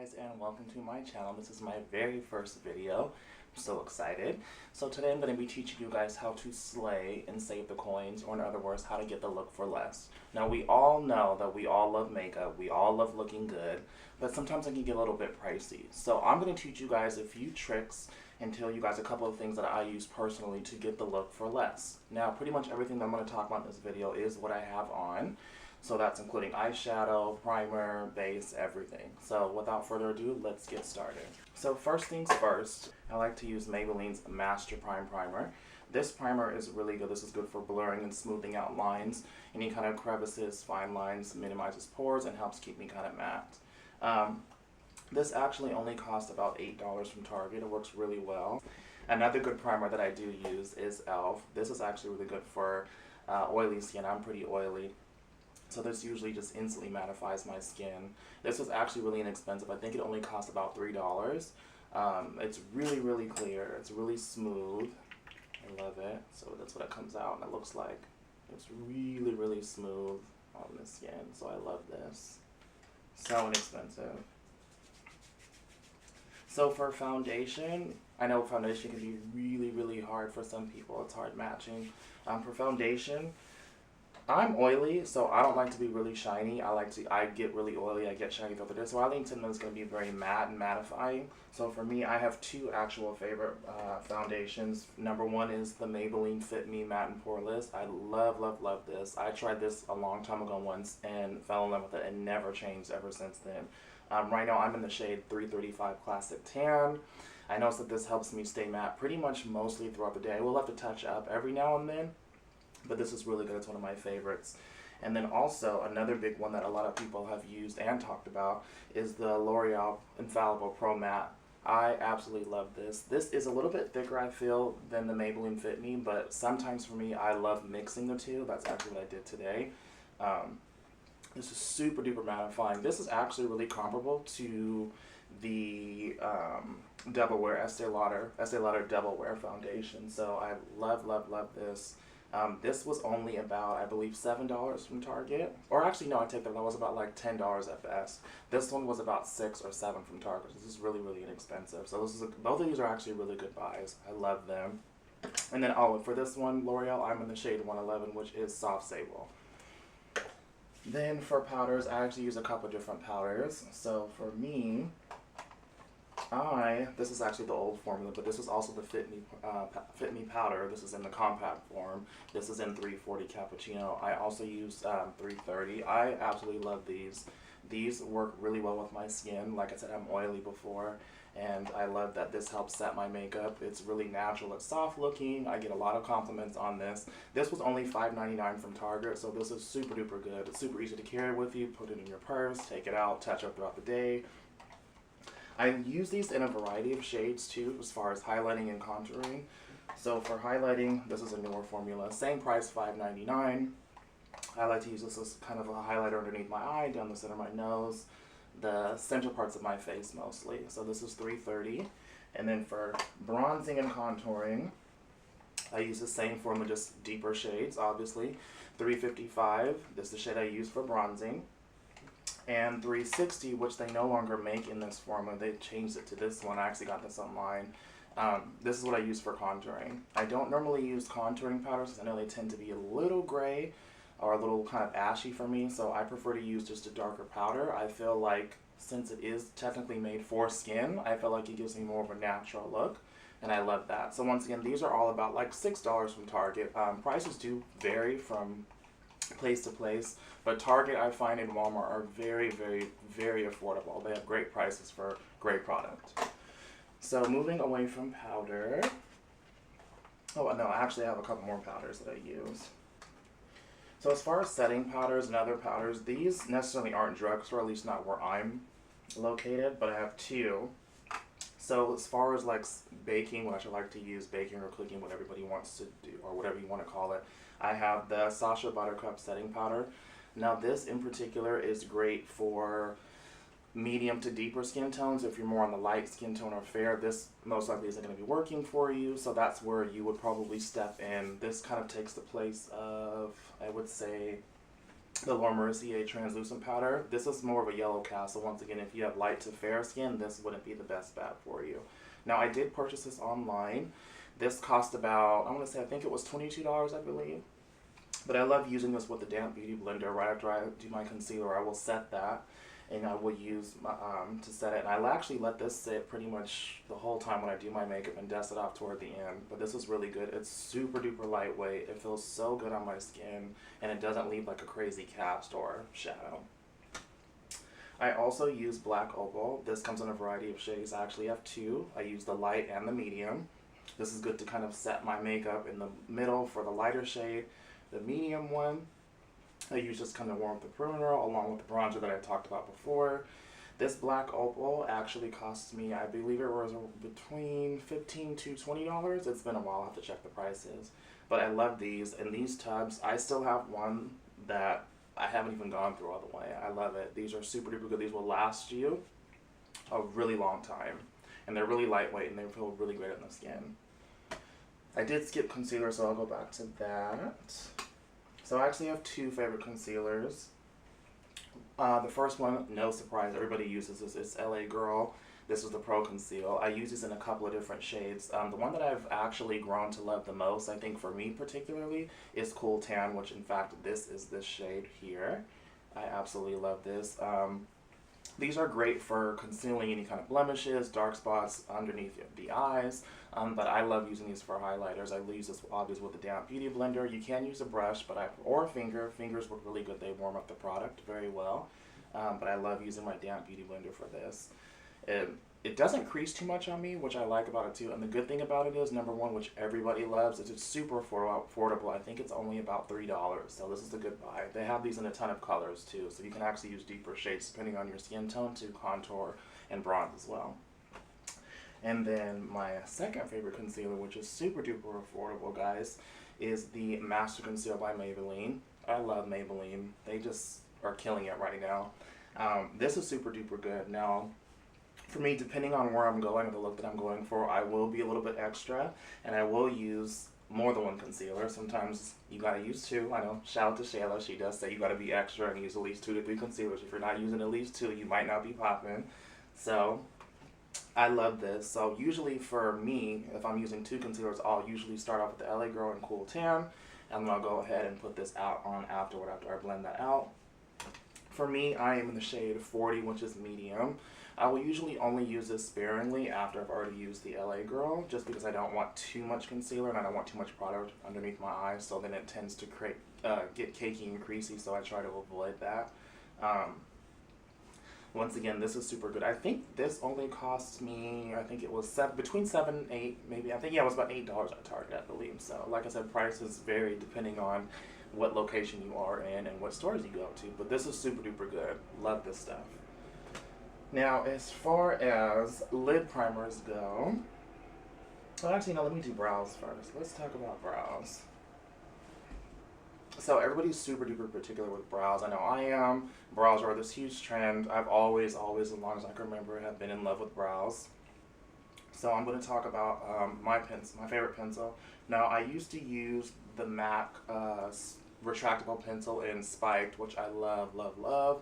guys, and welcome to my channel. This is my very first video. I'm so excited. So today I'm going to be teaching you guys how to slay and save the coins, or in other words, how to get the look for less. Now we all know that we all love makeup, we all love looking good, but sometimes it can get a little bit pricey. So I'm going to teach you guys a few tricks and tell you guys a couple of things that I use personally to get the look for less. Now pretty much everything that I'm going to talk about in this video is what I have on. So that's including eyeshadow, primer, base, everything. So without further ado, let's get started. So first things first, I like to use Maybelline's Master Prime Primer. This primer is really good. This is good for blurring and smoothing out lines, any kind of crevices, fine lines, minimizes pores, and helps keep me kind of matte. This actually only costs about $8 from Target. It works really well. Another good primer that I do use is e.l.f. This is actually really good for oily skin. I'm pretty oily. So this usually just instantly mattifies my skin. This is actually really inexpensive. I think it only costs about $3. It's really, really clear. It's really smooth. I love it. So that's what it comes out and it looks like. It's really, really smooth on the skin. So I love this. So inexpensive. So for foundation, I know foundation can be really, really hard for some people. It's hard matching. For foundation, I'm oily, so I don't like to be really shiny. I get really oily, I get shiny throughout the day. So I think Tinman is going to be very matte and mattifying. So for me, I have two actual favorite foundations. Number one is the Maybelline Fit Me Matte and Poreless. I love, love, love this. I tried this a long time ago once and fell in love with it and never changed ever since then. Right now I'm in the shade 335 Classic Tan. I noticed that this helps me stay matte pretty much mostly throughout the day. I will have to touch up every now and then, but this is really good. It's one of my favorites. And then also another big one that a lot of people have used and talked about is the L'Oreal Infallible Pro Matte. I absolutely love this. This is a little bit thicker, I feel, than the Maybelline Fit Me, but sometimes for me, I love mixing the two. That's actually what I did today. This is super duper mattifying. This is actually really comparable to the Double Wear Estee Lauder Double Wear foundation. So I love, love, love this. This was only about, I believe, $7 from Target. Or actually, no, I take that. That was about like $10 at best. This one was about $6 or $7 from Target. This is really, really inexpensive. So this is both of these are actually really good buys. I love them. And then, oh, for this one, L'Oreal, I'm in the shade 111, which is Soft Sable. Then for powders, I actually use a couple different powders. So for me, this is actually the old formula, but this is also the Fit Me powder. This is in the compact form. This is in 340 Cappuccino. I also use 330. I absolutely love these. These work really well with my skin. Like I said, I'm oily before, and I love that this helps set my makeup. It's really natural. It's soft looking. I get a lot of compliments on this. This was only $5.99 from Target, so this is super duper good. It's super easy to carry with you. Put it in your purse, take it out, touch up throughout the day. I use these in a variety of shades too, as far as highlighting and contouring. So for highlighting, this is a newer formula. Same price, $5.99. I like to use this as kind of a highlighter underneath my eye, down the center of my nose, the center parts of my face mostly. So this is $3.30. And then for bronzing and contouring, I use the same formula, just deeper shades, obviously. $3.55. This is the shade I use for bronzing. And $3.60, which they no longer make in this formula. They changed it to this one. I actually got this online. This is what I use for contouring. I don't normally use contouring powders because I know they tend to be a little gray or a little kind of ashy for me, so I prefer to use just a darker powder. I feel like since it is technically made for skin, I feel like it gives me more of a natural look, and I love that. So once again, these are all about like $6 from Target. Prices do vary from place to place, but Target, I find, and Walmart are very, very, very affordable. They have great prices for great product. So moving away from powder, oh no, actually I have a couple more powders that I use. So as far as setting powders and other powders, these necessarily aren't drugstore, at least not where I'm located, but I have two. So as far as like baking, which I like to use, baking or cooking, what everybody wants to do, or whatever you want to call it, I have the Sacha Buttercup setting powder. Now this in particular is great for medium to deeper skin tones. If you're more on the light skin tone or fair, this most likely isn't going to be working for you, so that's where you would probably step in. This kind of takes the place of, I would say, the Laura Mercier translucent powder. This is more of a yellow cast, so once again, if you have light to fair skin, this wouldn't be the best bet for you. Now, I did purchase this online. This cost about, I want to say, I think it was $22, I believe. But I love using this with the damp beauty blender. Right after I do my concealer, I will set that, and I will use my, to set it. And I'll actually let this sit pretty much the whole time when I do my makeup and dust it off toward the end. But this is really good. It's super duper lightweight. It feels so good on my skin, and it doesn't leave like a crazy cast or shadow. I also use black Opal. This comes in a variety of shades. I actually have two. I use the light and the medium. This is good to kind of set my makeup in the middle for the lighter shade. The medium one, I use just kind of warm up the perimeter along with the bronzer that I talked about before. This black Opal actually cost me, I believe it was between $15 to $20. It's been a while, I'll have to check the prices. But I love these, and these tubs, I still have one that I haven't even gone through all the way. I love it. These are super duper good. These will last you a really long time. And they're really lightweight, and they feel really great on the skin. I did skip concealer, so I'll go back to that. So I actually have two favorite concealers. The first one, no surprise, everybody uses this. It's LA Girl. This is the Pro Conceal. I use this in a couple of different shades. The one that I've actually grown to love the most, I think for me particularly, is Cool Tan, which in fact this is this shade here. I absolutely love this. These are great for concealing any kind of blemishes, dark spots underneath the eyes, but I love using these for highlighters. I use this obviously with the damp beauty blender. You can use a brush, or a finger. Fingers work really good. They warm up the product very well, but I love using my damp beauty blender for this. It doesn't crease too much on me, which I like about it too. And the good thing about it is, number one, which everybody loves, is it's super affordable. I think it's only about $3, so this is a good buy. They have these in a ton of colors too, so you can actually use deeper shades depending on your skin tone to contour and bronze as well. And then my second favorite concealer, which is super duper affordable, guys, is the Master Conceal by Maybelline. I love Maybelline. They just are killing it right now. This is super duper good. Now, for me, depending on where I'm going or the look that I'm going for, I will be a little bit extra, and I will use more than one concealer. Sometimes you gotta use two. I know, shout out to Shayla, she does say you gotta be extra and use at least 2 to 3 concealers. If you're not using at least 2, you might not be popping. So, I love this. So usually for me, if I'm using 2 concealers, I'll usually start off with the LA Girl and Cool Tan, and then I'll go ahead and put this out on afterward after I blend that out. For me, I am in the shade 40, which is medium. I will usually only use this sparingly after I've already used the LA Girl, just because I don't want too much concealer and I don't want too much product underneath my eyes, so then it tends to get cakey and creasy, so I try to avoid that. Once again, this is super good. I think this only cost me, I think it was between $7 and $8, maybe. I think, yeah, it was about $8 at Target, I believe. So, like I said, prices vary depending on what location you are in and what stores you go to. But this is super duper good. Love this stuff. Now, as far as lid primers go, well, actually, no, let me do brows first. Let's talk about brows. So everybody's super duper particular with brows. I know I am. Brows are this huge trend. I've always, as long as I can remember, have been in love with brows. So I'm going to talk about my favorite pencil. Now, I used to use the MAC retractable pencil in Spiked, which I love, love, love.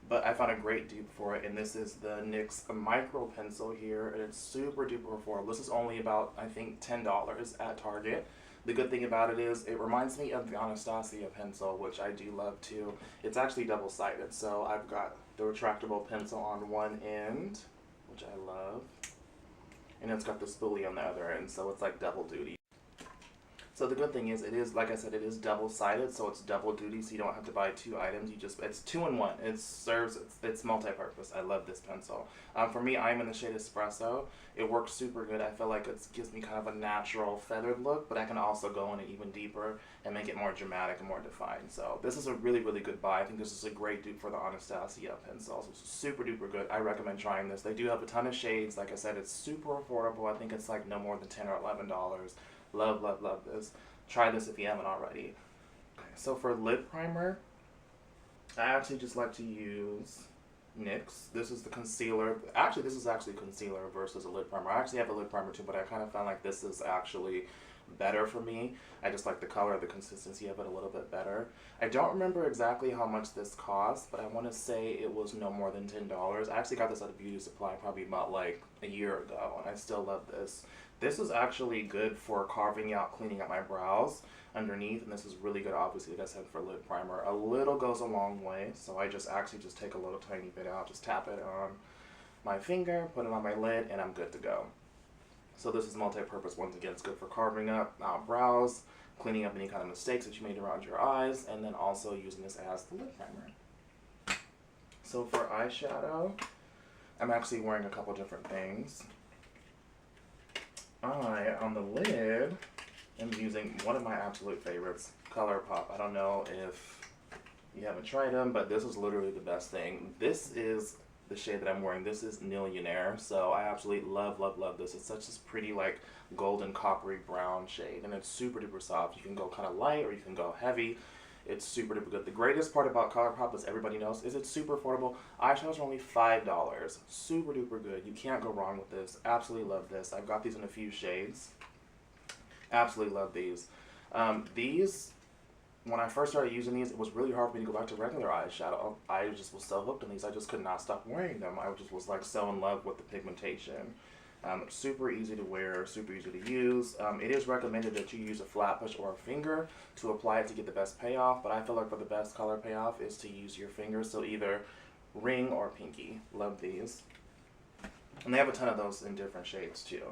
But I found a great dupe for it, and this is the NYX Micro Pencil here, and it's super duper affordable. This is only about, I think, $10 at Target. The good thing about it is it reminds me of the Anastasia pencil, which I do love too. It's actually double-sided, so I've got the retractable pencil on one end, which I love, and it's got the spoolie on the other end, so it's like double duty. So the good thing is, it is, like I said, it is double-sided, so it's double duty, so you don't have to buy 2 items. It's 2-in-1. It's multi-purpose. I love this pencil. For me, I'm in the shade Espresso. It works super good. I feel like it gives me kind of a natural feathered look, but I can also go in it even deeper and make it more dramatic and more defined. So this is a really, really good buy. I think this is a great dupe for the Anastasia pencil. So it's super duper good. I recommend trying this. They do have a ton of shades. Like I said, it's super affordable. I think it's like no more than $10 or $11. Love, love, love this. Try this if you haven't already. Okay, so for lid primer, I actually just like to use NYX. This is the concealer. Actually, this is actually concealer versus a lid primer. I actually have a lid primer too, but I kind of found like this is actually better for me. I just like the color, the consistency of it a little bit better. I don't remember exactly how much this cost, but I want to say it was no more than $10. I actually got this at a beauty supply probably about like a year ago, and I still love this. This is actually good for carving out, cleaning up my brows underneath, and this is really good, obviously, like I said, for lid primer. A little goes a long way, so I just actually just take a little tiny bit out, just tap it on my finger, put it on my lid, and I'm good to go. So this is multi-purpose. Once again, it's good for carving up brows, cleaning up any kind of mistakes that you made around your eyes, and then also using this as the lid primer. So for eyeshadow, I'm actually wearing a couple different things. On the lid, I'm using one of my absolute favorites, Colourpop. I don't know if you haven't tried them, but this is literally the best thing. This is the shade that I'm wearing. This is Millionaire, so I absolutely love, love, love this. It's such a pretty, like, golden coppery brown shade, and it's super duper soft. You can go kind of light or you can go heavy. It's super duper good. The greatest part about Colourpop, as everybody knows, is it's super affordable. Eyeshadows are only $5. Super duper good. You can't go wrong with this. Absolutely love this. I've got these in a few shades. Absolutely love these. When I first started using these, it was really hard for me to go back to regular eyeshadow. I just was so hooked on these. I just could not stop wearing them. I just was like so in love with the pigmentation. Super easy to wear, super easy to use. It is recommended that you use a flat brush or a finger to apply it to get the best payoff, but I feel like for the best color payoff is to use your finger, so either ring or pinky. Love these. And they have a ton of those in different shades too.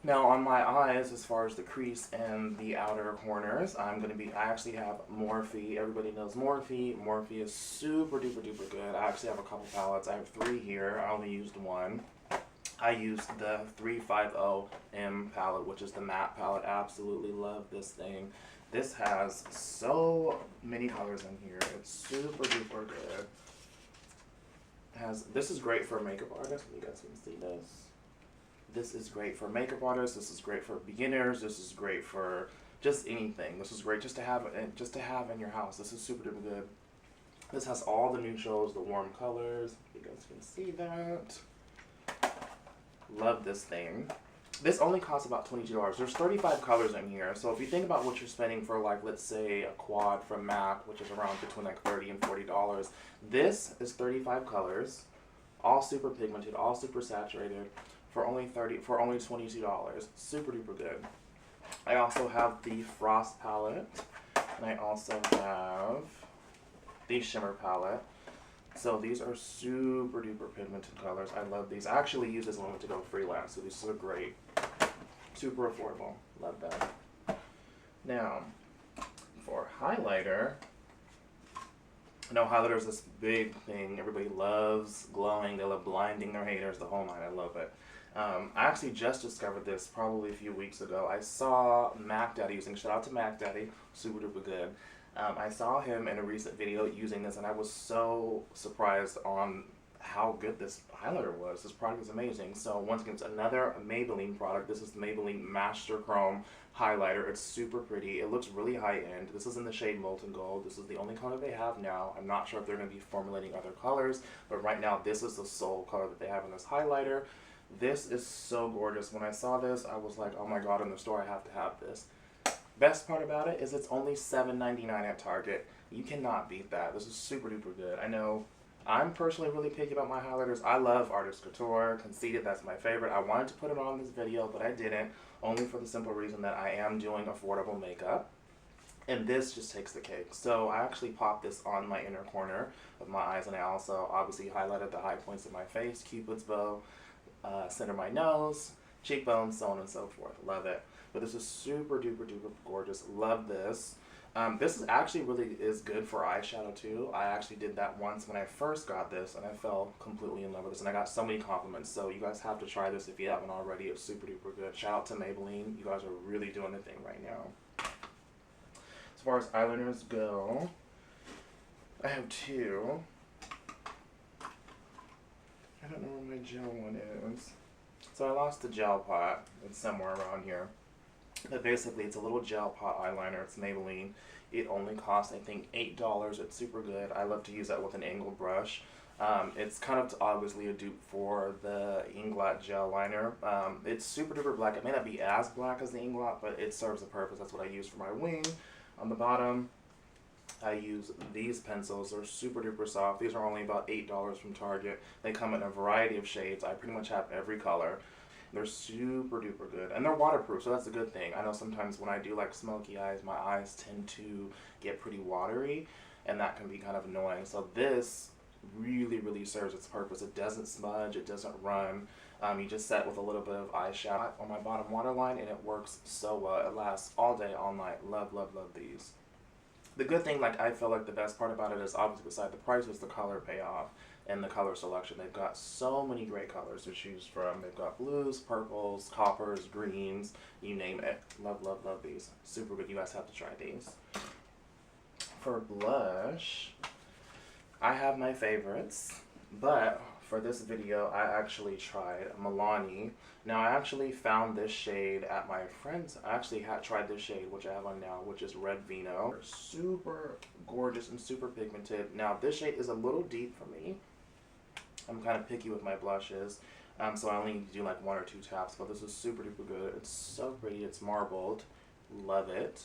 Now on my eyes, as far as the crease and the outer corners, I actually have Morphe. Everybody knows Morphe. Morphe is super duper duper good. I actually have a couple palettes. I have 3 here. I only used 1. I used the 350M palette, which is the matte palette. Absolutely love this thing. This has so many colors in here. It's super duper good. This is great for makeup artists. You guys can see this. This is great for makeup artists. This is great for beginners. This is great for just anything. This is great just to have in your house. This is super duper good. This has all the neutrals, the warm colors. You guys can see that. Love this thing. This only costs about $22. There's 35 colors in here. So if you think about what you're spending for, like, let's say a quad from MAC, which is around between like $30 and $40, this is 35 colors, all super pigmented, all super saturated, for only $22. Super duper good. I also have the Frost palette, and I also have the Shimmer palette. So these are super duper pigmented colors. I love these. I actually use this one to go freelance, so these are great. Super affordable. Love that. Now, for highlighter, I know highlighter is this big thing. Everybody loves glowing. They love blinding their haters, the whole night. I love it. I actually just discovered this probably a few weeks ago. I saw Mac Daddy using, shout out to Mac Daddy, super duper good. I saw him in a recent video using this, and I was so surprised on how good this highlighter was. This product is amazing. So once again, it's another Maybelline product. This is the Maybelline Master Chrome highlighter. It's super pretty. It looks really high-end. This is in the shade Molten Gold. This is the only color they have now. I'm not sure if they're going to be formulating other colors, but right now this is the sole color that they have in this highlighter. This is so gorgeous. When I saw this, I was like, oh my god, in the store I have to have this. Best part about it is it's only $7.99 at Target. You cannot beat that. This is super duper good. I know I'm personally really picky about my highlighters. I love Artist Couture, Conceited, that's my favorite. I wanted to put it on this video, but I didn't, only for the simple reason that I am doing affordable makeup. And this just takes the cake. So I actually popped this on my inner corner of my eyes, and I also obviously highlighted the high points of my face, Cupid's bow, center of my nose, cheekbones, so on and so forth. Love it. But this is super duper duper gorgeous. Love this. This is actually really is good for eyeshadow too. I actually did that once when I first got this, and I fell completely in love with this, and I got so many compliments. So you guys have to try this if you haven't already. It's super duper good. Shout out to Maybelline. You guys are really doing the thing right now. As far as eyeliners go, I have 2. I don't know where my gel one is. So I lost the gel pot. It's somewhere around here. But basically, it's a little gel pot eyeliner. It's Maybelline. It only costs, I think, $8. It's super good. I love to use that with an angled brush. It's kind of obviously a dupe for the Inglot gel liner. It's super duper black. It may not be as black as the Inglot, but it serves a purpose. That's what I use for my wing. On the bottom, I use these pencils. They're super duper soft. These are only about $8 from Target. They come in a variety of shades. I pretty much have every color. They're super duper good, and they're waterproof, so that's a good thing. I know sometimes when I do like smoky eyes, my eyes tend to get pretty watery, and that can be kind of annoying. So this really serves its purpose. It doesn't smudge, it doesn't run. You just set with a little bit of eyeshadow on my bottom waterline, and it works so well. It lasts all day, all night. Love these. The good thing, like I feel like the best part about it is obviously beside the price is the color payoff and the color selection. They've got so many great colors to choose from. They've got blues, purples, coppers, greens, you name it. Love these. Super good. You guys have to try these. For blush, I have my favorites, but for this video, I actually tried Milani. Now, I actually found this shade at my friend's. I actually had tried this shade, which I have on now, which is Red Vino. Super gorgeous and super pigmented. Now, this shade is a little deep for me. I'm kind of picky with my blushes, so I only do like 1 or 2 taps, but this is super duper good. It's so pretty. It's marbled. Love it.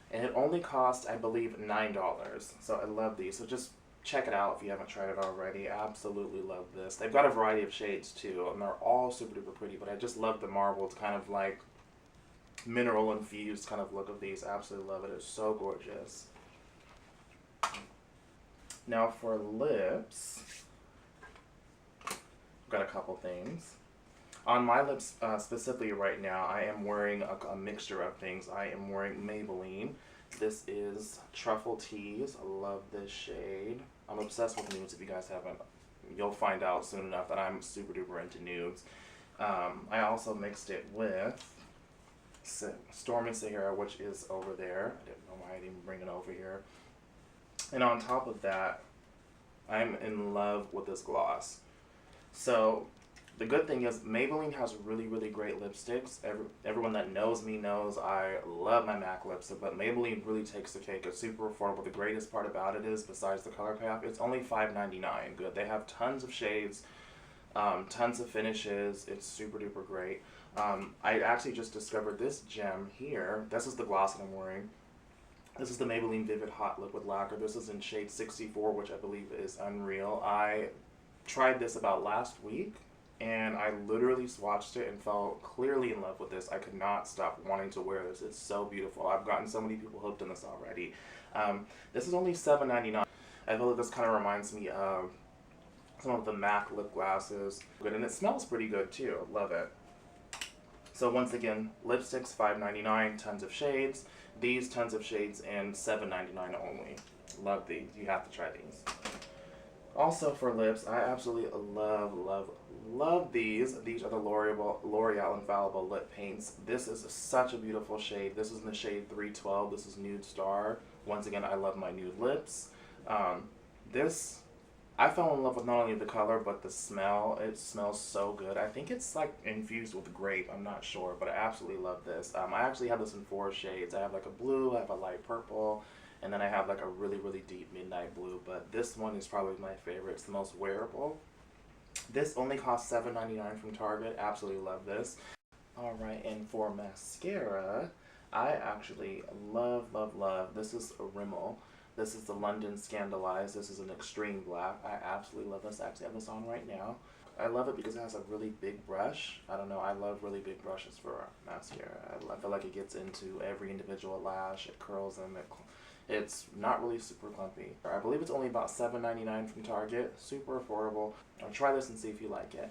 And it only cost, I believe, $9. So I love these. So just check it out if you haven't tried it already. Absolutely love this. They've got a variety of shades too, and they're all super duper pretty, but I just love the marbled kind of like mineral infused kind of look of these. Absolutely love it. It's so gorgeous. Now for lips, I've got a couple things. On my lips specifically right now, I am wearing a mixture of things. I am wearing Maybelline. This is Truffle Tease. I love this shade. I'm obsessed with nudes. If you guys haven't, you'll find out soon enough that I'm super duper into nudes. I also mixed it with Stormy Sahara, which is over there. I didn't know why I didn't bring it over here. And on top of that, I'm in love with this gloss. So the good thing is Maybelline has really great lipsticks. Everyone that knows me knows I love my MAC lipstick, but Maybelline really takes the cake. It's super affordable. The greatest part about it is, besides the color payoff, it's only $5.99. Good. They have tons of shades, tons of finishes. It's super duper great. I actually just discovered this gem here. This is the gloss that I'm wearing. This is the Maybelline Vivid Hot Liquid Lacquer. This is in shade 64, which I believe is Unreal. I tried this about last week, and I literally swatched it and fell clearly in love with this. I could not stop wanting to wear this. It's so beautiful. I've gotten so many people hooked on this already. This is only $7.99. I feel like this kind of reminds me of some of the MAC lip glosses. Good, and it smells pretty good too. Love it. So once again, lipsticks $5.99, tons of shades. These tons of shades and $7.99 only. Love these. You have to try these. Also for lips, I absolutely love these. These are the L'Oreal Infallible lip paints. This is such a beautiful shade. This is in the shade 312. This is Nude Star. Once again, I love my nude lips. I fell in love with not only the color, but the smell. It smells so good. I think it's like infused with grape. I'm not sure, but I absolutely love this. I actually have this in 4 shades. I have like a blue, I have a light purple, and then I have like a really deep midnight blue, but this one is probably my favorite. It's the most wearable. This only costs $7.99 from Target. Absolutely love this. Alright, and for mascara, I actually love. This is a Rimmel. This is the London Scandalized. This is an extreme black. I absolutely love this. I actually have this on right now. I love it because it has a really big brush. I don't know, I love really big brushes for mascara. I feel like it gets into every individual lash. It curls them. It's not really super clumpy. I believe it's only about $7.99 from Target. Super affordable. Try this and see if you like it.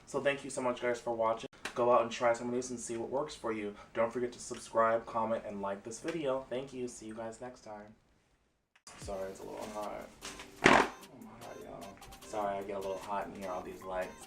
So thank you so much guys for watching. Go out and try some of these and see what works for you. Don't forget to subscribe, comment, and like this video. Thank you. See you guys next time. Sorry, it's a little hot. I'm hot, y'all. Sorry, I get a little hot in here, all these lights.